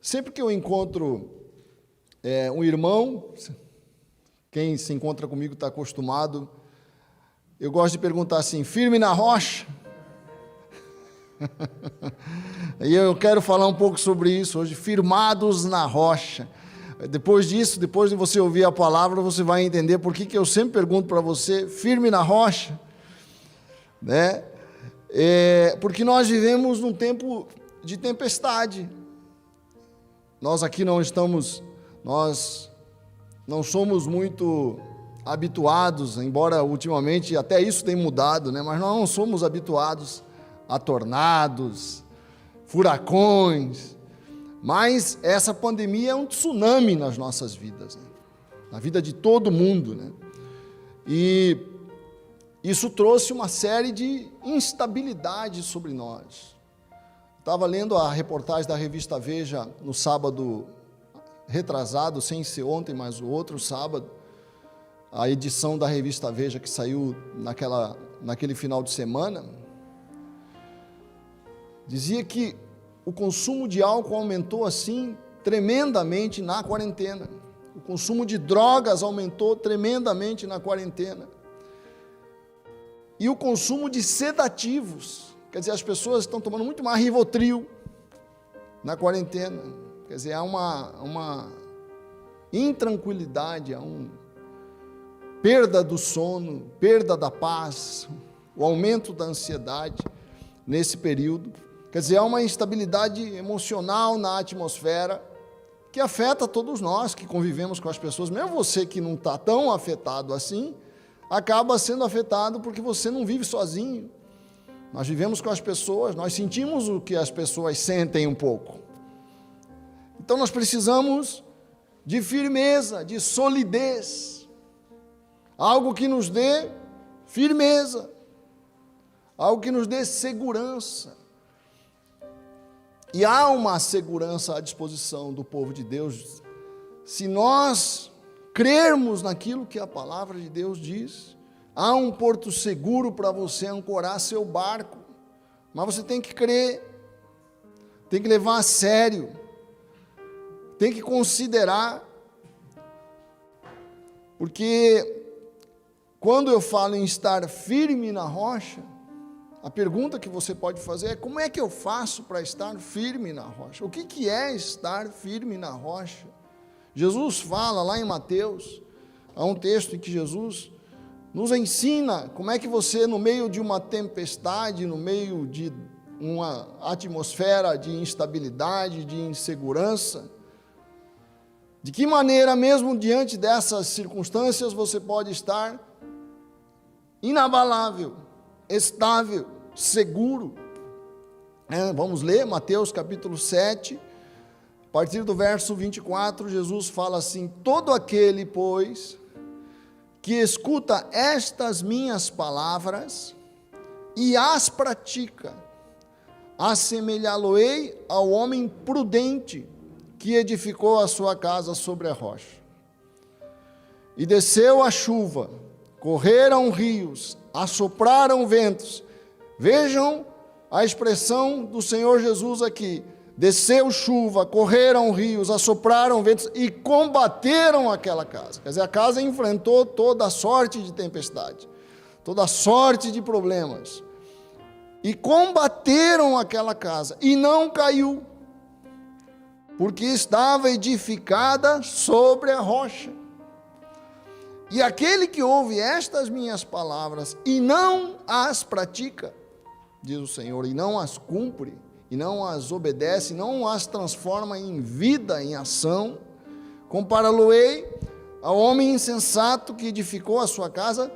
Sempre que eu encontro um irmão, quem se encontra comigo está acostumado, eu gosto de perguntar assim: firme na rocha? E eu quero falar um pouco sobre isso hoje, firmados na rocha. Depois disso, depois de você ouvir a palavra, você vai entender por que eu sempre pergunto para você: firme na rocha? Né? Porque nós vivemos num tempo de tempestade. Nós aqui nós não somos muito habituados, embora ultimamente até isso tenha mudado, né? Mas nós não somos habituados a tornados, furacões, mas essa pandemia é um tsunami nas nossas vidas, né? Na vida de todo mundo, né? E isso trouxe uma série de instabilidades sobre nós. Estava lendo a reportagem da revista Veja no sábado retrasado, sem ser ontem, mas o outro sábado, a edição da revista Veja que saiu naquele final de semana, dizia que o consumo de álcool aumentou assim tremendamente na quarentena. O consumo de drogas aumentou tremendamente na quarentena. E o consumo de sedativos, quer dizer, as pessoas estão tomando muito mais Rivotril na quarentena. Quer dizer, há uma intranquilidade, há uma perda do sono, perda da paz, o aumento da ansiedade nesse período. Quer dizer, há uma instabilidade emocional na atmosfera que afeta todos nós que convivemos com as pessoas. Mesmo você que não está tão afetado assim, acaba sendo afetado porque você não vive sozinho. Nós vivemos com as pessoas, nós sentimos o que as pessoas sentem um pouco. Então nós precisamos de firmeza, de solidez, algo que nos dê firmeza, algo que nos dê segurança. E há uma segurança à disposição do povo de Deus, se nós crermos naquilo que a palavra de Deus diz. Há um porto seguro para você ancorar seu barco, mas você tem que crer, tem que levar a sério, tem que considerar, porque quando eu falo em estar firme na rocha, a pergunta que você pode fazer é: como é que eu faço para estar firme na rocha? O que é estar firme na rocha? Jesus fala lá em Mateus, há um texto em que Jesus nos ensina como é que você, no meio de uma tempestade, no meio de uma atmosfera de instabilidade, de insegurança, de que maneira, mesmo diante dessas circunstâncias, você pode estar inabalável, estável, seguro. Vamos ler Mateus capítulo 7, a partir do verso 24, Jesus fala assim: todo aquele, pois, que escuta estas minhas palavras e as pratica, assemelhá-lo-ei ao homem prudente que edificou a sua casa sobre a rocha. E desceu a chuva, correram rios, assopraram ventos. Vejam a expressão do Senhor Jesus aqui: desceu chuva, correram rios, assopraram ventos e combateram aquela casa. Quer dizer, a casa enfrentou toda a sorte de tempestade, toda a sorte de problemas, e combateram aquela casa, e não caiu, porque estava edificada sobre a rocha. E aquele que ouve estas minhas palavras e não as pratica, diz o Senhor, e não as cumpre, e não as obedece, não as transforma em vida, em ação, compará-lo-ei ao homem insensato que edificou a sua casa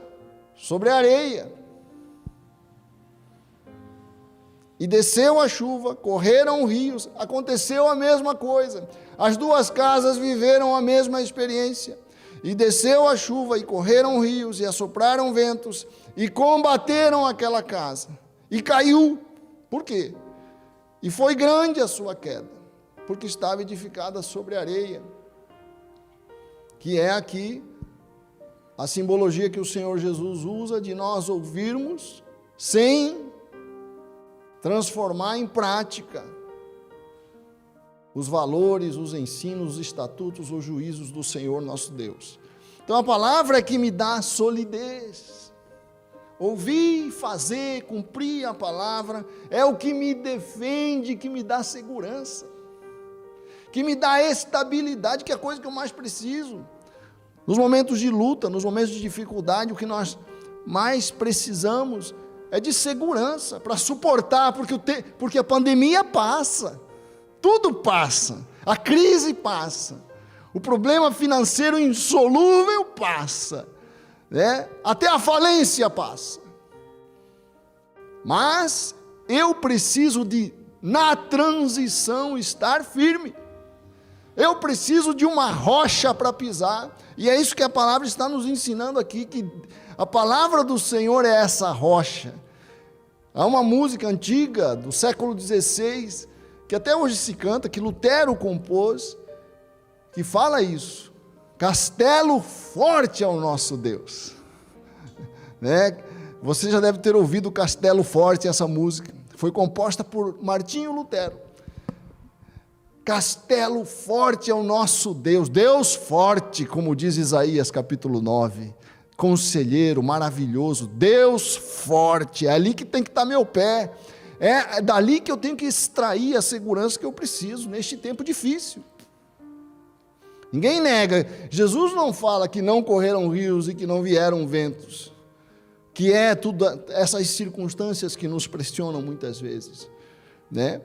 sobre a areia. E desceu a chuva, correram rios, aconteceu a mesma coisa. As duas casas viveram a mesma experiência. E desceu a chuva, e correram rios, e assopraram ventos, e combateram aquela casa. E caiu. Por quê? E foi grande a sua queda, porque estava edificada sobre areia, que é aqui a simbologia que o Senhor Jesus usa de nós ouvirmos sem transformar em prática os valores, os ensinos, os estatutos, os juízos do Senhor nosso Deus. Então a palavra é que me dá solidez. Ouvir, fazer, cumprir a palavra é o que me defende, que me dá segurança, que me dá estabilidade, que é a coisa que eu mais preciso. Nos momentos de luta, nos momentos de dificuldade, o que nós mais precisamos é de segurança para suportar, porque a pandemia passa, tudo passa, a crise passa, o problema financeiro insolúvel passa, né? Até a falência passa. Mas eu preciso na transição, estar firme. Eu preciso de uma rocha para pisar, e é isso que a palavra está nos ensinando aqui, que a palavra do Senhor é essa rocha. Há uma música antiga, do século XVI, que até hoje se canta, que Lutero compôs, que fala isso: castelo forte é o nosso Deus. Né? Você já deve ter ouvido Castelo Forte, essa música, foi composta por Martinho Lutero. Castelo forte é o nosso Deus, Deus forte, como diz Isaías capítulo 9, conselheiro maravilhoso, Deus forte, é ali que tem que estar meu pé, é dali que eu tenho que extrair a segurança que eu preciso neste tempo difícil. Ninguém nega, Jesus não fala que não correram rios e que não vieram ventos, que é tudo essas circunstâncias que nos pressionam muitas vezes, né?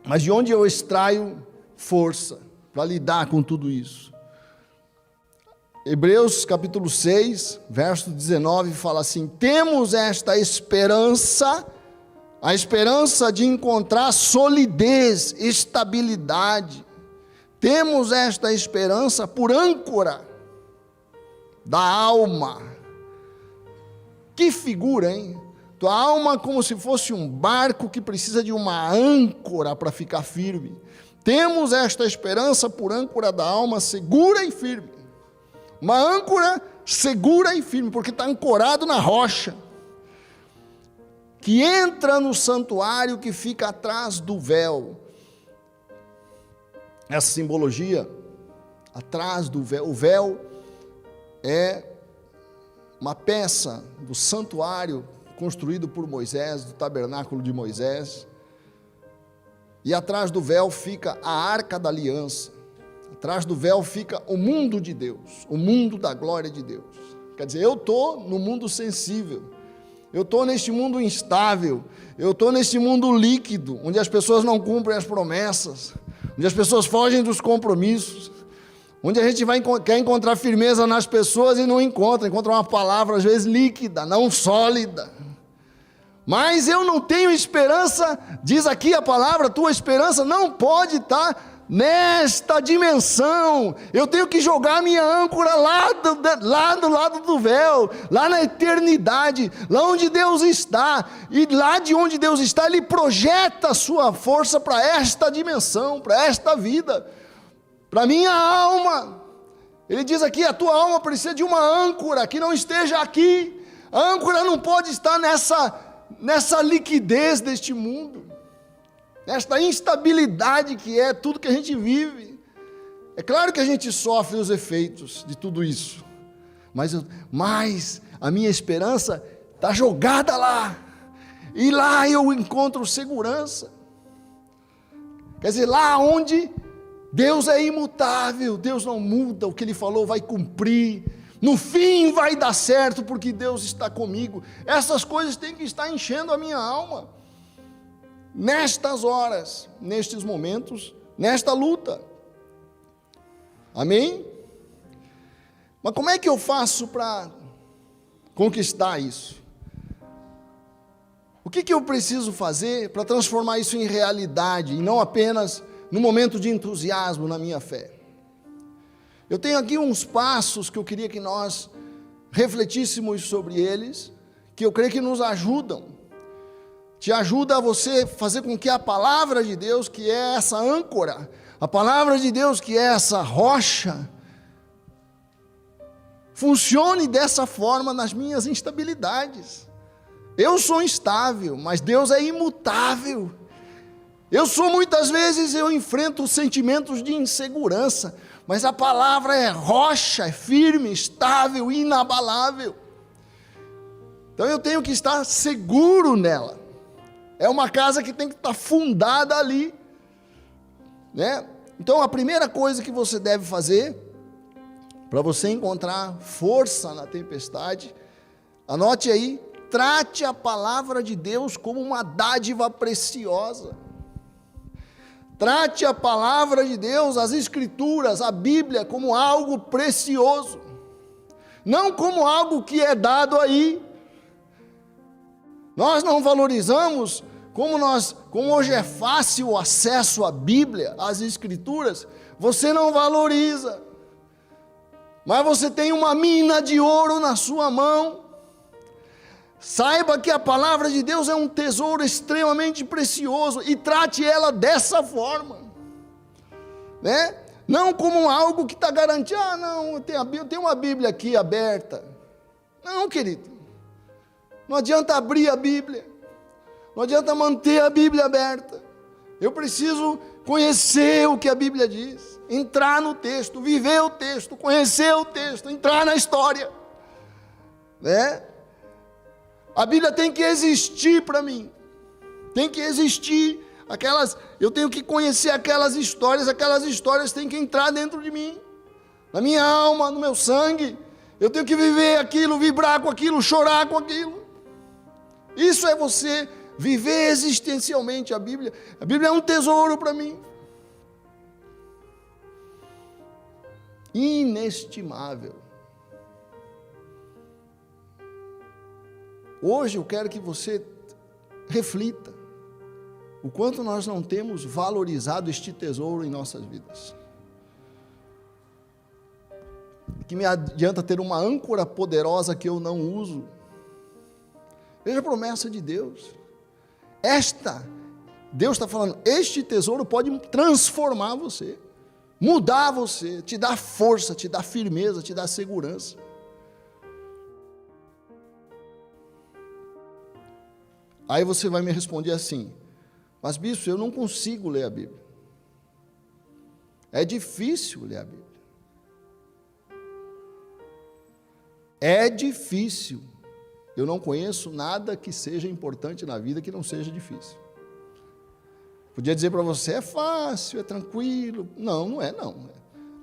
Mas de onde eu extraio força para lidar com tudo isso? Hebreus capítulo 6, verso 19, fala assim: temos esta esperança, a esperança de encontrar solidez, estabilidade. Temos esta esperança por âncora da alma. Que figura, hein? Tua alma como se fosse um barco que precisa de uma âncora para ficar firme. Temos esta esperança por âncora da alma, segura e firme. Uma âncora segura e firme, porque está ancorado na rocha, que entra no santuário que fica atrás do véu. Essa simbologia, atrás do véu, o véu é uma peça do santuário construído por Moisés, do tabernáculo de Moisés, e atrás do véu fica a arca da aliança, atrás do véu fica o mundo de Deus, o mundo da glória de Deus. Quer dizer, eu estou no mundo sensível, eu estou neste mundo instável, eu estou neste mundo líquido, onde as pessoas não cumprem as promessas, onde as pessoas fogem dos compromissos, onde a gente quer encontrar firmeza nas pessoas e não encontra uma palavra às vezes líquida, não sólida. Mas eu não tenho esperança, diz aqui a palavra, tua esperança não pode estar nesta dimensão. Eu tenho que jogar minha âncora lá do lado do véu, lá na eternidade, lá onde Deus está, e lá de onde Deus está, Ele projeta a sua força para esta dimensão, para esta vida, para minha alma. Ele diz aqui, a tua alma precisa de uma âncora, que não esteja aqui. A âncora não pode estar nessa liquidez deste mundo, nesta instabilidade que é tudo que a gente vive. É claro que a gente sofre os efeitos de tudo isso, mas a minha esperança está jogada lá, e lá eu encontro segurança. Quer dizer, lá onde Deus é imutável, Deus não muda, o que Ele falou vai cumprir, no fim vai dar certo, porque Deus está comigo. Essas coisas têm que estar enchendo a minha alma, nestas horas, nestes momentos, nesta luta. Amém? Mas como é que eu faço para conquistar isso? O que eu preciso fazer para transformar isso em realidade, e não apenas no momento de entusiasmo na minha fé? Eu tenho aqui uns passos que eu queria que nós refletíssemos sobre eles, que eu creio que nos ajudam. Te ajuda a você fazer com que a palavra de Deus, que é essa âncora, a palavra de Deus, que é essa rocha, funcione dessa forma nas minhas instabilidades. Eu sou instável, mas Deus é imutável. Muitas vezes eu enfrento sentimentos de insegurança, mas a palavra é rocha, é firme, estável, inabalável. Então eu tenho que estar seguro nela. É uma casa que tem que estar fundada ali, né? Então a primeira coisa que você deve fazer, para você encontrar força na tempestade, anote aí, trate a palavra de Deus como uma dádiva preciosa. Trate a palavra de Deus, as Escrituras, a Bíblia, como algo precioso, não como algo que é dado aí. Nós não valorizamos, como hoje é fácil o acesso à Bíblia, às Escrituras, você não valoriza, mas você tem uma mina de ouro na sua mão. Saiba que a palavra de Deus é um tesouro extremamente precioso e trate ela dessa forma, né? Não como algo que está garantido. Não, eu tenho uma Bíblia aqui aberta. Não, querido, não adianta abrir a Bíblia, não adianta manter a Bíblia aberta. Eu preciso conhecer o que a Bíblia diz, entrar no texto, viver o texto, conhecer o texto, entrar na história, né? A Bíblia tem que existir para mim, tem que existir, eu tenho que conhecer aquelas histórias têm que entrar dentro de mim, na minha alma, no meu sangue, eu tenho que viver aquilo, vibrar com aquilo, chorar com aquilo. Isso é você viver existencialmente a Bíblia é um tesouro para mim, inestimável. Hoje eu quero que você reflita o quanto nós não temos valorizado este tesouro em nossas vidas. Que me adianta ter uma âncora poderosa que eu não uso. Veja a promessa de Deus. Deus está falando, este tesouro pode transformar você, mudar você, te dar força, te dar firmeza, te dar segurança. Aí você vai me responder assim, mas bispo, eu não consigo ler a Bíblia. É difícil ler a Bíblia. É difícil. Eu não conheço nada que seja importante na vida que não seja difícil. Podia dizer para você, é fácil, é tranquilo. Não, não é não.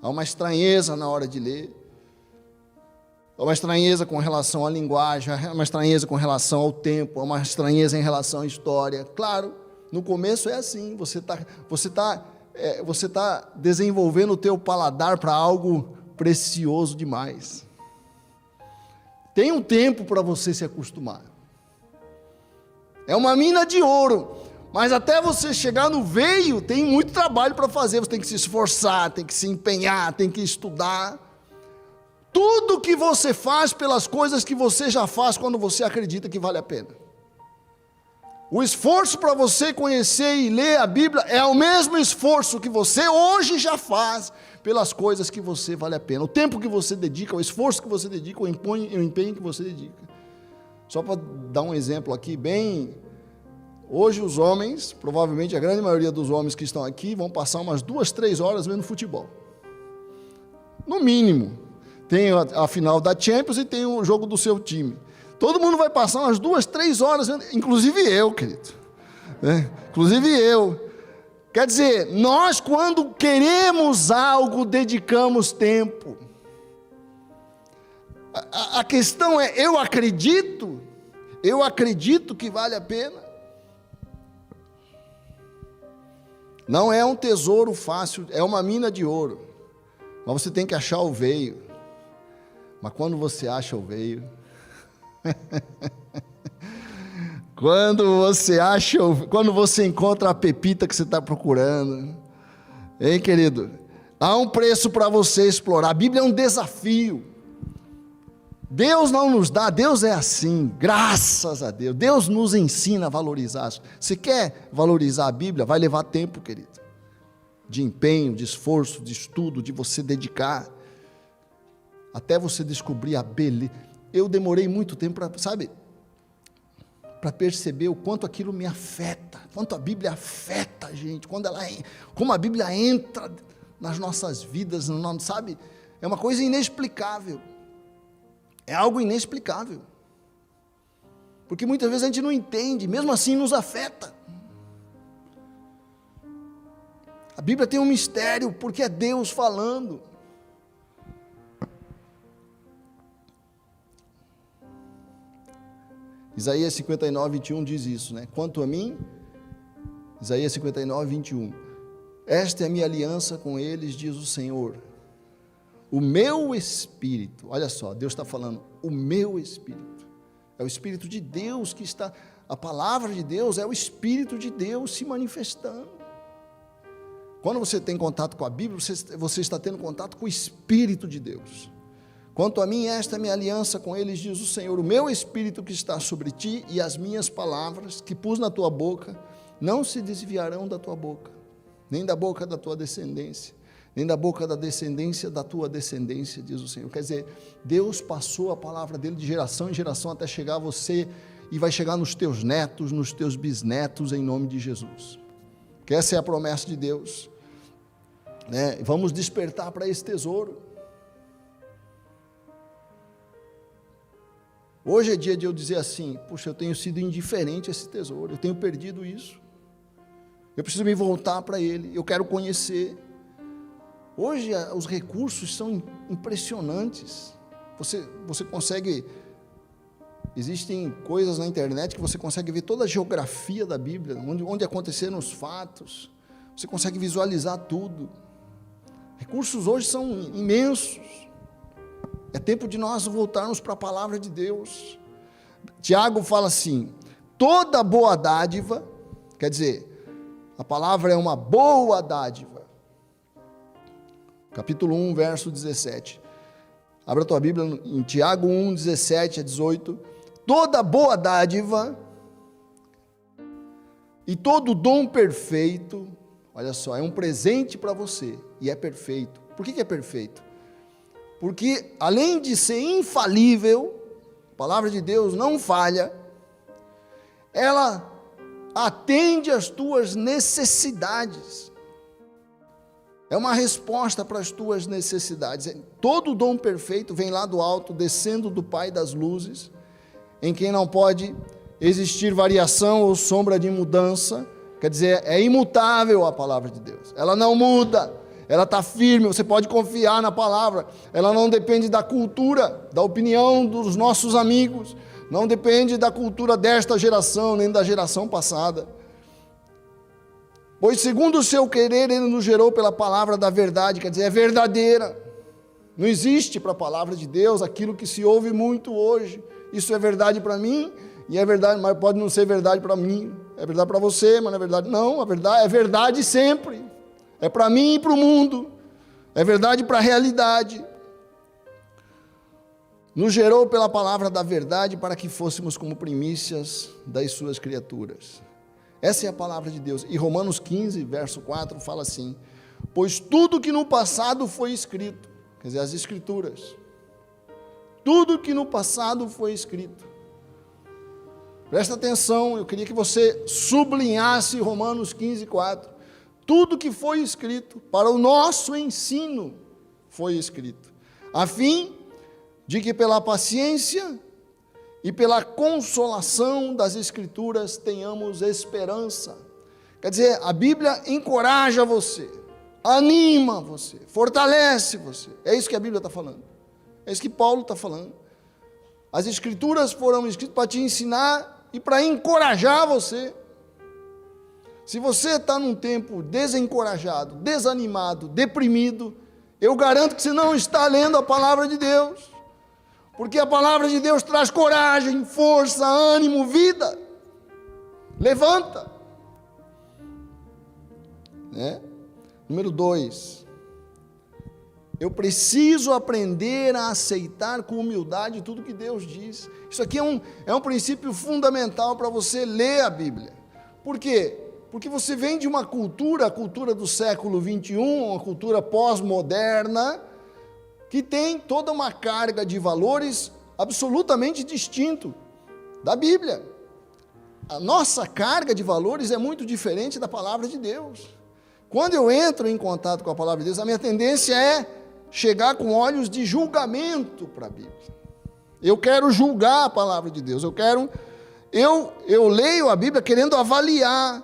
Há uma estranheza na hora de ler. Há uma estranheza com relação à linguagem, há uma estranheza com relação ao tempo, há uma estranheza em relação à história. Claro, no começo é assim, você tá desenvolvendo o teu paladar para algo precioso demais. Tem um tempo para você se acostumar. É uma mina de ouro, mas até você chegar no veio, tem muito trabalho para fazer. Você tem que se esforçar, tem que se empenhar, tem que estudar. Tudo que você faz pelas coisas que você já faz quando você acredita que vale a pena. O esforço para você conhecer e ler a Bíblia é o mesmo esforço que você hoje já faz pelas coisas que você vale a pena. O tempo que você dedica, o esforço que você dedica, o empenho que você dedica. Só para dar um exemplo aqui, hoje os homens, provavelmente a grande maioria dos homens que estão aqui, vão passar umas 2-3 horas vendo futebol. No mínimo. Tem a final da Champions e tem o jogo do seu time. Todo mundo vai passar umas 2-3 horas, inclusive eu, querido. Inclusive eu. Quer dizer, nós quando queremos algo, dedicamos tempo. A questão é, eu acredito que vale a pena. Não é um tesouro fácil, é uma mina de ouro. Mas você tem que achar o veio. Mas quando você acha o veio, quando você encontra a pepita que você está procurando, hein, querido? Há um preço para você explorar. A Bíblia é um desafio. Deus não nos dá, Deus é assim, graças a Deus. Deus nos ensina a valorizar. Você quer valorizar a Bíblia? Vai levar tempo, querido. De empenho, de esforço, de estudo, de você dedicar. Até você descobrir a beleza. Eu demorei muito tempo para, sabe? para perceber o quanto aquilo me afeta, quanto a Bíblia afeta a gente, como a Bíblia entra nas nossas vidas, sabe? É uma coisa inexplicável, é algo inexplicável, porque muitas vezes a gente não entende, mesmo assim nos afeta. A Bíblia tem um mistério, porque é Deus falando. Isaías 59, 21 diz isso, né? Quanto a mim, Isaías 59, 21, esta é a minha aliança com eles, diz o Senhor, o meu Espírito, olha só, Deus está falando, o meu Espírito, é o Espírito de Deus que está, a palavra de Deus é o Espírito de Deus se manifestando. Quando você tem contato com a Bíblia, você está tendo contato com o Espírito de Deus. Quanto a mim, esta é a minha aliança com eles, diz o Senhor, o meu Espírito que está sobre ti e as minhas palavras que pus na tua boca, não se desviarão da tua boca, nem da boca da tua descendência, nem da boca da descendência da tua descendência, diz o Senhor. Quer dizer, Deus passou a palavra dele de geração em geração até chegar a você, e vai chegar nos teus netos, nos teus bisnetos, em nome de Jesus. Que essa é a promessa de Deus, né? Vamos despertar para esse tesouro. Hoje é dia de eu dizer assim, puxa, eu tenho sido indiferente a esse tesouro, eu tenho perdido isso, eu preciso me voltar para ele, eu quero conhecer. Hoje os recursos são impressionantes, você consegue, existem coisas na internet que você consegue ver toda a geografia da Bíblia, onde aconteceram os fatos, você consegue visualizar tudo. Recursos hoje são imensos. É tempo de nós voltarmos para a palavra de Deus. Tiago fala assim, toda boa dádiva, quer dizer, a palavra é uma boa dádiva. Capítulo 1, verso 17. Abra a tua Bíblia em Tiago 1, 17 a 18. Toda boa dádiva e todo dom perfeito, olha só, é um presente para você e é perfeito. Por que é perfeito? Porque além de ser infalível, a palavra de Deus não falha, ela atende às tuas necessidades, é uma resposta para as tuas necessidades. Todo dom perfeito vem lá do alto, descendo do Pai das luzes, em quem não pode existir variação ou sombra de mudança, quer dizer, é imutável a palavra de Deus, ela não muda, ela está firme, você pode confiar na palavra, ela não depende da cultura, da opinião dos nossos amigos, não depende da cultura desta geração, nem da geração passada. Pois segundo o seu querer, ele nos gerou pela palavra da verdade, quer dizer, é verdadeira. Não existe para a palavra de Deus aquilo que se ouve muito hoje. Isso é verdade para mim, e é verdade, mas pode não ser verdade para mim. É verdade para você, mas não é verdade. Não, a verdade é verdade sempre. É para mim e para o mundo. É verdade para a realidade. Nos gerou pela palavra da verdade para que fôssemos como primícias das suas criaturas. Essa é a palavra de Deus. E Romanos 15, verso 4, fala assim, pois tudo que no passado foi escrito, quer dizer, as escrituras, tudo que no passado foi escrito. Presta atenção, eu queria que você sublinhasse Romanos 15, 4. Tudo que foi escrito para o nosso ensino foi escrito, a fim de que pela paciência e pela consolação das Escrituras tenhamos esperança. Quer dizer, a Bíblia encoraja você, anima você, fortalece você. É isso que a Bíblia está falando. É isso que Paulo está falando. As Escrituras foram escritas para te ensinar e para encorajar você. Se você está num tempo desencorajado, desanimado, deprimido, eu garanto que você não está lendo a palavra de Deus. Porque a palavra de Deus traz coragem, força, ânimo, vida. Levanta. Número 2. Eu preciso aprender a aceitar com humildade tudo que Deus diz. Isso aqui é um princípio fundamental para você ler a Bíblia. Por quê? Porque você vem de uma cultura, a cultura do século 21, uma cultura pós-moderna, que tem toda uma carga de valores absolutamente distinto da Bíblia. a nossa carga de valores é muito diferente da palavra de Deus. Quando eu entro em contato com a palavra de Deus, a minha tendência é chegar com olhos de julgamento para a Bíblia. Eu quero julgar a palavra de Deus, eu leio a Bíblia querendo avaliar,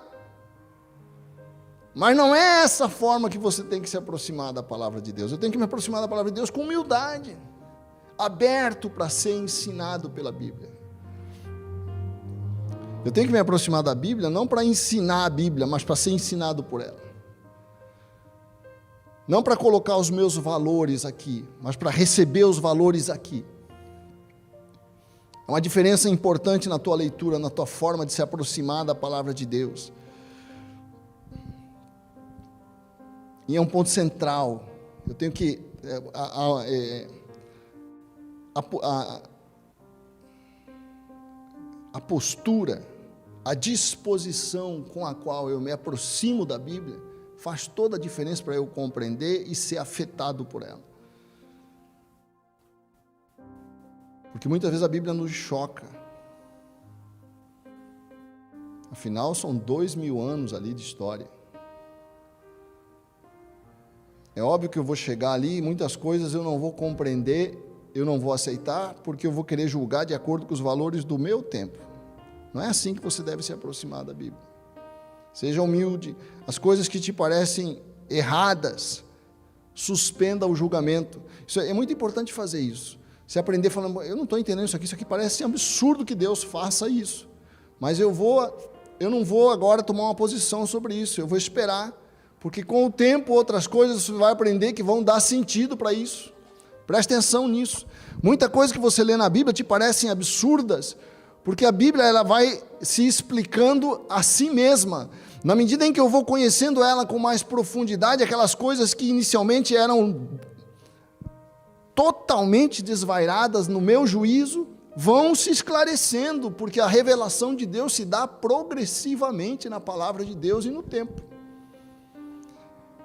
mas não é essa forma que você tem que se aproximar da palavra de Deus. Eu tenho que me aproximar da palavra de Deus com humildade, aberto para ser ensinado pela Bíblia. Eu tenho que me aproximar da Bíblia não para ensinar a Bíblia, mas para ser ensinado por ela. Não para colocar os meus valores aqui, mas para receber os valores aqui. É uma diferença importante na tua leitura, na tua forma de se aproximar da palavra de Deus. E é um ponto central. Eu tenho que... A postura, a disposição com a qual eu me aproximo da Bíblia, faz toda a diferença para eu compreender e ser afetado por ela. Porque muitas vezes a Bíblia nos choca. Afinal, são 2000 anos ali de história. É óbvio que eu vou chegar ali e muitas coisas eu não vou compreender, eu não vou aceitar, porque eu vou querer julgar de acordo com os valores do meu tempo. Não é assim que você deve se aproximar da Bíblia. Seja humilde. As coisas que te parecem erradas, suspenda o julgamento. É muito importante fazer isso. Você aprender falando, eu não estou entendendo isso aqui parece absurdo que Deus faça isso. Mas eu não vou agora tomar uma posição sobre isso, eu vou esperar. Porque com o tempo outras coisas você vai aprender que vão dar sentido para isso. Preste atenção nisso. Muita coisa que você lê na Bíblia te parecem absurdas, porque a Bíblia ela vai se explicando a si mesma. Na medida em que eu vou conhecendo ela com mais profundidade, aquelas coisas que inicialmente eram totalmente desvairadas no meu juízo, vão se esclarecendo, porque a revelação de Deus se dá progressivamente na palavra de Deus e no tempo.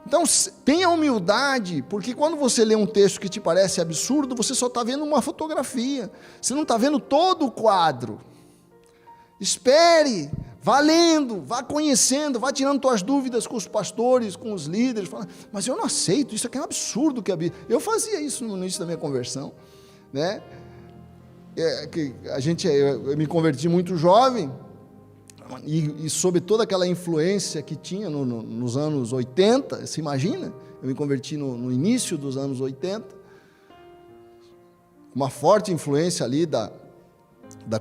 Então, tenha humildade, porque quando você lê um texto que te parece absurdo, você só está vendo uma fotografia, você não está vendo todo o quadro. Espere, vá lendo, vá conhecendo, vá tirando suas dúvidas com os pastores, com os líderes, falando, mas eu não aceito, isso aqui é um absurdo que a Bíblia... Eu fazia isso no início da minha conversão, né? Eu me converti muito jovem, e sob toda aquela influência que tinha nos anos 80, você imagina? Eu me converti no início dos anos 80, uma forte influência ali da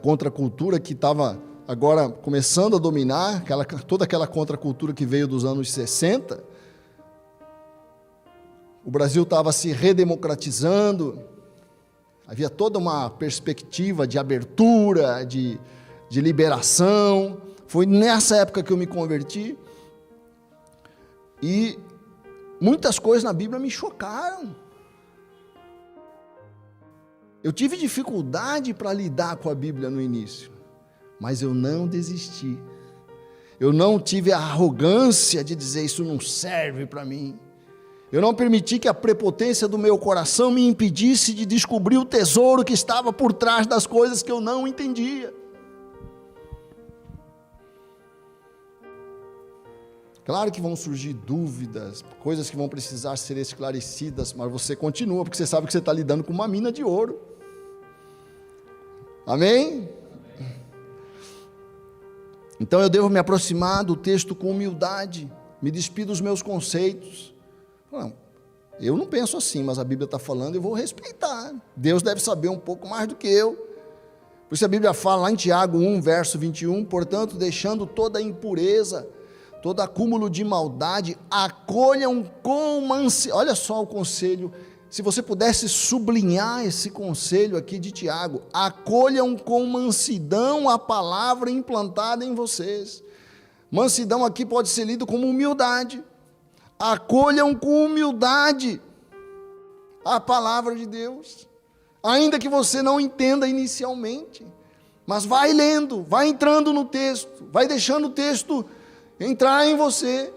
contracultura que estava agora começando a dominar, toda aquela contracultura que veio dos anos 60. O Brasil estava se redemocratizando, havia toda uma perspectiva de abertura, de liberação. Foi nessa época que eu me converti, e muitas coisas na Bíblia me chocaram. Eu tive dificuldade para lidar com a Bíblia no início, mas eu não desisti. Eu não tive a arrogância de dizer, isso não serve para mim. Eu não permiti que a prepotência do meu coração me impedisse de descobrir o tesouro que estava por trás das coisas que eu não entendia. Claro que vão surgir dúvidas, coisas que vão precisar ser esclarecidas, mas você continua, porque você sabe que você está lidando com uma mina de ouro. Amém? Então eu devo me aproximar do texto com humildade, me despir dos meus conceitos. Não, eu não penso assim, mas a Bíblia está falando, eu vou respeitar. Deus deve saber um pouco mais do que eu. Por isso a Bíblia fala lá em Tiago 1, verso 21, portanto, deixando toda a impureza, todo acúmulo de maldade, acolham com mansidão. Olha só o conselho, se você pudesse sublinhar esse conselho aqui de Tiago, acolham com mansidão a palavra implantada em vocês. Mansidão aqui pode ser lido como humildade. Acolham com humildade a palavra de Deus, ainda que você não entenda inicialmente, mas vai lendo, vai entrando no texto, vai deixando o texto entrar em você,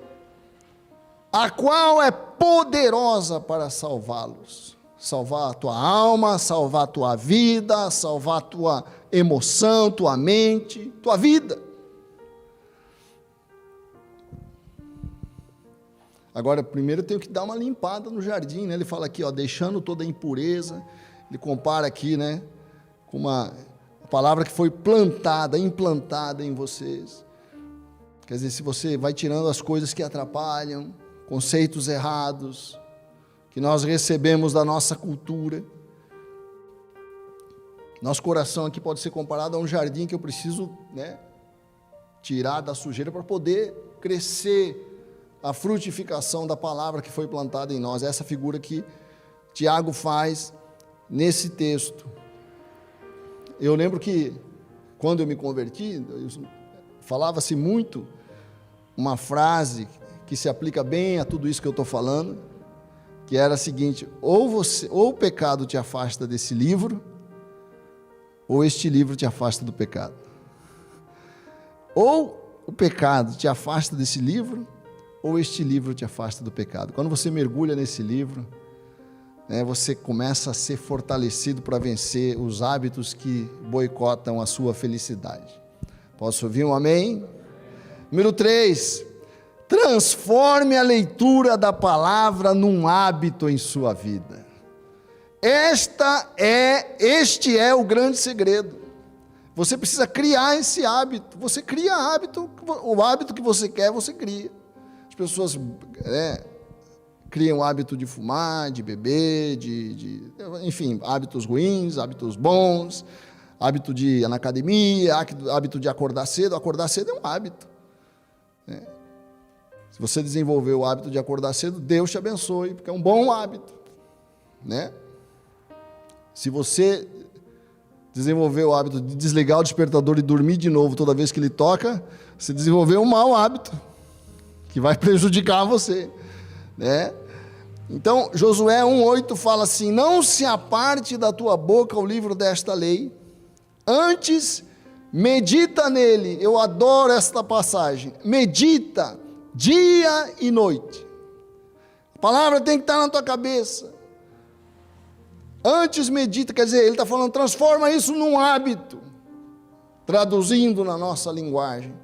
a qual é poderosa para salvá-los, salvar a tua alma, salvar a tua vida, salvar a tua emoção, tua mente, tua vida. Agora, primeiro eu tenho que dar uma limpada no jardim, né? Ele fala aqui, ó, deixando toda a impureza. Ele compara aqui, né, com uma palavra que foi plantada, implantada em vocês. Quer dizer, se você vai tirando as coisas que atrapalham, conceitos errados, que nós recebemos da nossa cultura. Nosso coração aqui pode ser comparado a um jardim que eu preciso, né, tirar da sujeira para poder crescer a frutificação da palavra que foi plantada em nós. Essa figura que Tiago faz nesse texto. Eu lembro que quando eu me converti, falava-se muito uma frase que se aplica bem a tudo isso que eu estou falando, que era a seguinte: ou o pecado te afasta desse livro, ou este livro te afasta do pecado. Ou o pecado te afasta desse livro, ou este livro te afasta do pecado. Quando você mergulha nesse livro, né, você começa a ser fortalecido para vencer os hábitos que boicotam a sua felicidade. Posso ouvir um amém? Número 3, transforme a leitura da palavra num hábito em sua vida. Este é o grande segredo. Você precisa criar esse hábito. Você cria hábito, o hábito que você quer, você cria. As pessoas criam o hábito de fumar, de beber, enfim, hábitos ruins, hábitos bons, hábito de ir na academia, hábito de acordar cedo. Acordar cedo é um hábito. Se você desenvolver o hábito de acordar cedo, Deus te abençoe, porque é um bom hábito, né? Se você desenvolver o hábito de desligar o despertador e dormir de novo toda vez que ele toca, você desenvolveu um mau hábito, que vai prejudicar você, né? Então, Josué 1:8 fala assim: não se aparte da tua boca o livro desta lei, antes medita nele. Eu adoro esta passagem. Medita dia e noite. A palavra tem que estar na tua cabeça. Antes medita, quer dizer, ele está falando, transforma isso num hábito, traduzindo na nossa linguagem.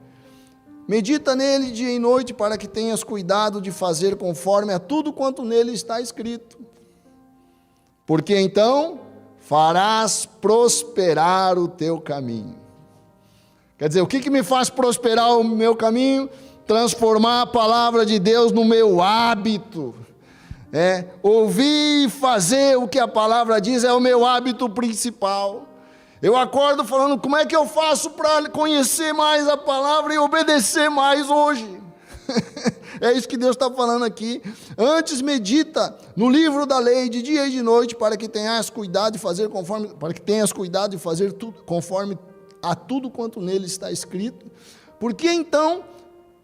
Medita nele dia e noite, para que tenhas cuidado de fazer conforme a tudo quanto nele está escrito. Porque então farás prosperar o teu caminho. Quer dizer, o que me faz prosperar o meu caminho? Transformar a palavra de Deus no meu hábito. Ouvir e fazer o que a palavra diz é o meu hábito principal. Eu acordo falando, como é que eu faço para conhecer mais a palavra e obedecer mais hoje? É isso que Deus está falando aqui. Antes medita no livro da lei de dia e de noite, para que tenhas cuidado de fazer tudo conforme a tudo quanto nele está escrito. Porque então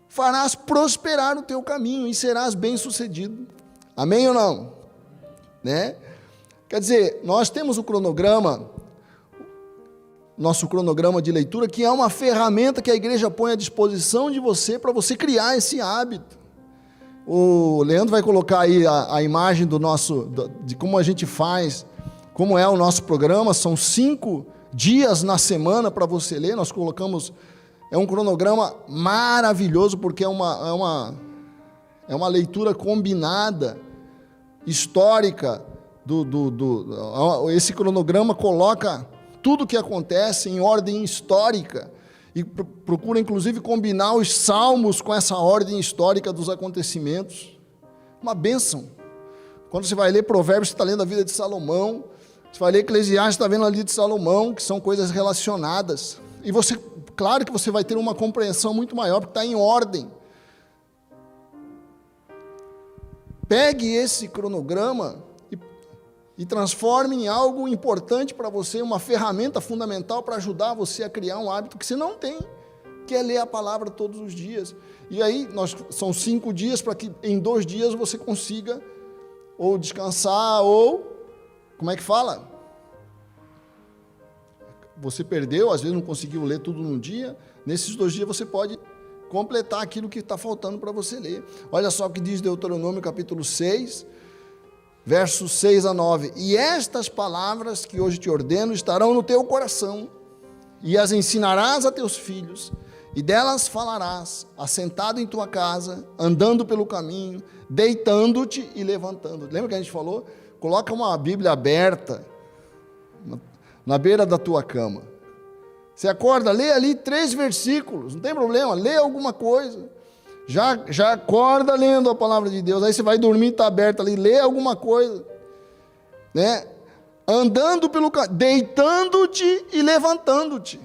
farás prosperar o teu caminho e serás bem-sucedido. Amém ou não? Né? Quer dizer, nós temos o cronograma, nosso cronograma de leitura, que é uma ferramenta que a igreja põe à disposição de você, para você criar esse hábito. O Leandro vai colocar aí a imagem de como a gente faz, como é o nosso programa. São 5 dias na semana para você ler. Nós colocamos, é um cronograma maravilhoso, porque é uma leitura combinada, histórica. Esse cronograma coloca tudo o que acontece em ordem histórica e procura inclusive combinar os salmos com essa ordem histórica dos acontecimentos. Uma bênção. Quando você vai ler Provérbios, você está lendo a vida de Salomão. Você vai ler Eclesiastes, está vendo a vida de Salomão, que são coisas relacionadas. E você, claro que você vai ter uma compreensão muito maior, porque está em ordem. Pegue esse cronograma e transforme em algo importante para você, uma ferramenta fundamental para ajudar você a criar um hábito que você não tem, que é ler a palavra todos os dias. E aí, são 5 dias para que em 2 dias você consiga ou descansar, ou, como é que fala? Você perdeu, às vezes não conseguiu ler tudo num dia, nesses 2 dias você pode completar aquilo que está faltando para você ler. Olha só o que diz Deuteronômio capítulo 6, versos 6 a 9. E estas palavras que hoje te ordeno estarão no teu coração, e as ensinarás a teus filhos, e delas falarás, assentado em tua casa, andando pelo caminho, deitando-te e levantando. Lembra que a gente falou? Coloca uma Bíblia aberta na beira da tua cama. Você acorda, lê ali 3 versículos, não tem problema, lê alguma coisa. Já acorda lendo a palavra de Deus. Aí você vai dormir, está aberto ali, lê alguma coisa, né? Andando pelo caminho, deitando-te e levantando-te.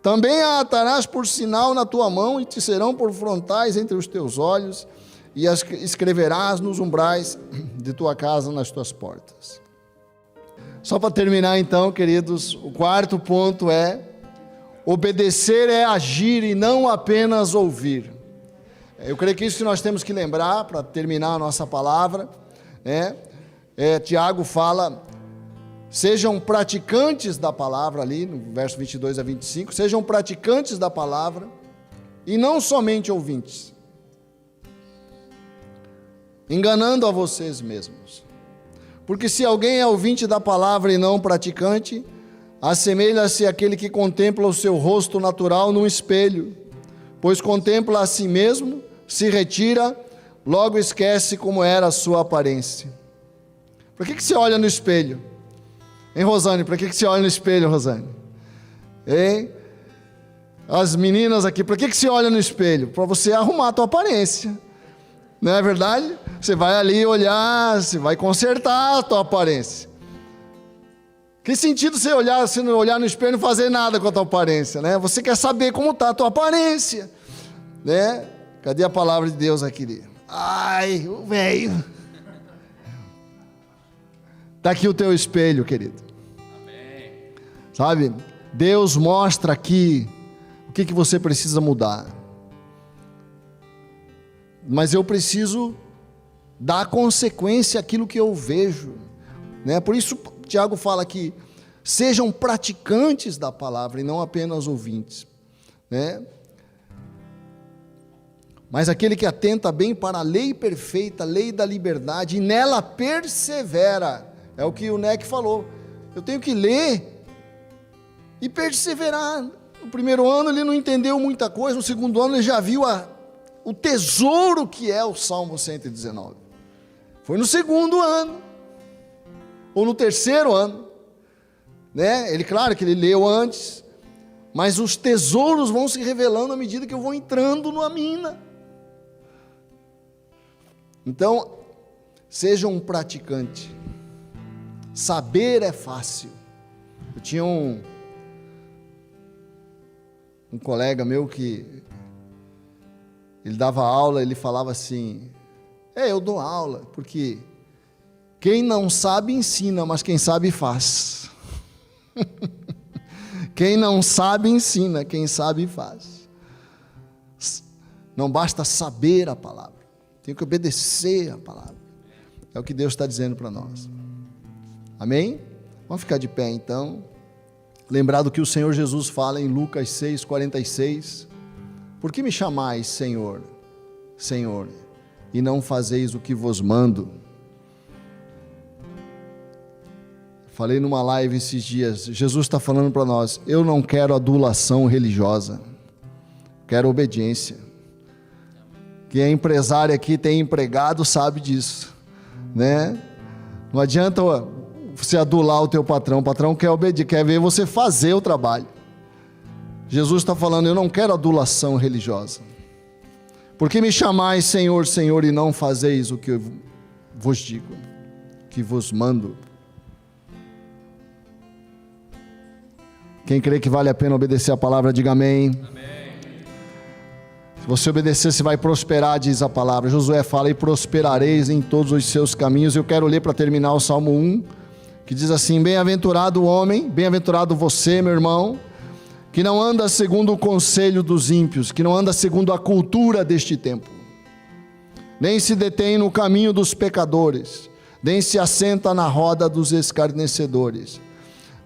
Também a atarás por sinal na tua mão, e te serão por frontais entre os teus olhos, e as escreverás nos umbrais de tua casa, nas tuas portas. Só para terminar então, queridos, o 4º ponto é: obedecer é agir e não apenas ouvir. Eu creio que isso que nós temos que lembrar para terminar a nossa palavra, né? Tiago fala: sejam praticantes da palavra, ali no verso 22 a 25, sejam praticantes da palavra e não somente ouvintes, enganando a vocês mesmos. Porque se alguém é ouvinte da palavra e não praticante, assemelha-se àquele que contempla o seu rosto natural num espelho, pois contempla a si mesmo, se retira, logo esquece como era a sua aparência. Por que você olha no espelho? Hein, Rosane? Por que você olha no espelho, Rosane? Hein? As meninas aqui, por que você olha no espelho? Para você arrumar a tua aparência. Não é verdade? Você vai ali olhar, você vai consertar a tua aparência. Que sentido você não olhar no espelho e não fazer nada com a tua aparência, né? Você quer saber como está a tua aparência, né? Cadê a palavra de Deus aqui? Ai, o velho. Está aqui o teu espelho, querido. Amém. Sabe? Deus mostra aqui o que você precisa mudar. Mas eu preciso dar consequência àquilo que eu vejo, né? Por isso Tiago fala que sejam praticantes da palavra e não apenas ouvintes, né? Mas aquele que atenta bem para a lei perfeita, a lei da liberdade, e nela persevera. É o que o Neck falou. Eu tenho que ler e perseverar. No primeiro ano ele não entendeu muita coisa, no segundo ano ele já viu o tesouro que é o Salmo 119. Foi no segundo ano, ou no terceiro ano, né? Claro que ele leu antes, mas os tesouros vão se revelando à medida que eu vou entrando na mina. Então, seja um praticante. Saber é fácil. Eu tinha um colega meu que ele dava aula, ele falava assim: eu dou aula, porque quem não sabe ensina, mas quem sabe faz. Quem não sabe ensina, quem sabe faz. Não basta saber a palavra, tem que obedecer a palavra. É o que Deus está dizendo para nós. Amém? Vamos ficar de pé então. Lembrar do que o Senhor Jesus fala em Lucas 6,46. Por que me chamais Senhor, Senhor, e não fazeis o que vos mando? Falei numa live esses dias, Jesus está falando para nós: eu não quero adulação religiosa, quero obediência. Quem é empresário aqui, tem empregado, sabe disso, né? Não adianta você adular o teu patrão quer obedecer, quer ver você fazer o trabalho. Jesus está falando: eu não quero adulação religiosa. Por que me chamais Senhor, Senhor, e não fazeis o que eu vos digo, que vos mando? Quem crê que vale a pena obedecer a palavra, diga amém. Amém. Se você obedecer, você vai prosperar, diz a palavra. Josué fala: e prosperareis em todos os seus caminhos. Eu quero ler para terminar o Salmo 1, que diz assim: bem-aventurado o homem, bem-aventurado você, meu irmão, que não anda segundo o conselho dos ímpios, que não anda segundo a cultura deste tempo, nem se detém no caminho dos pecadores, nem se assenta na roda dos escarnecedores.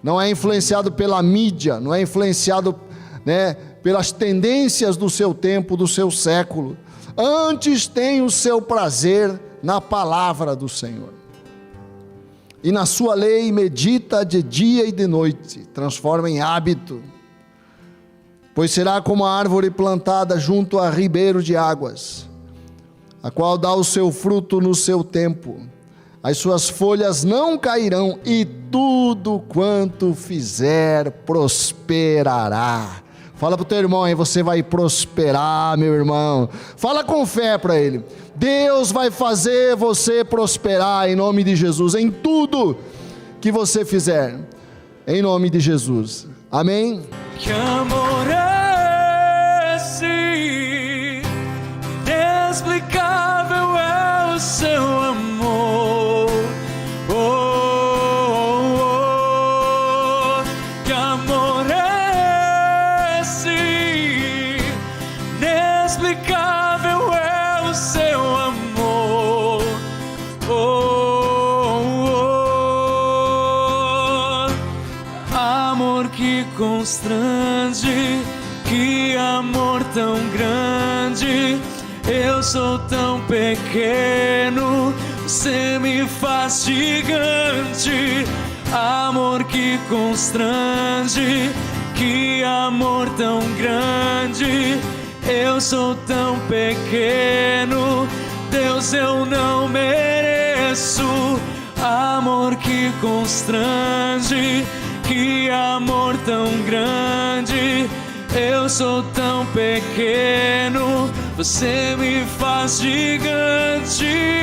Não é influenciado pela mídia, não é influenciado, né, pelas tendências do seu tempo, do seu século. Antes tem o seu prazer na palavra do Senhor, e na sua lei medita de dia e de noite, transforma em hábito. pois será como a árvore plantada junto a ribeiro de águas, a qual dá o seu fruto no seu tempo, as suas folhas não cairão, e tudo quanto fizer prosperará. Fala para o teu irmão aí, você vai prosperar, meu irmão. Fala com fé para ele. Deus vai fazer você prosperar em nome de Jesus, em tudo que você fizer, em nome de Jesus. Amém? Que amor é esse, inexplicável é o seu amor. Que amor é esse, inexplicável é o seu amor. Amor que constrange, que amor tão grande. Eu sou tão pequeno, você me faz gigante. Amor que constrange, que amor tão grande. Eu sou tão pequeno, Deus, eu não mereço. Amor que constrange, que amor tão grande. Eu sou tão pequeno, você me faz gigante.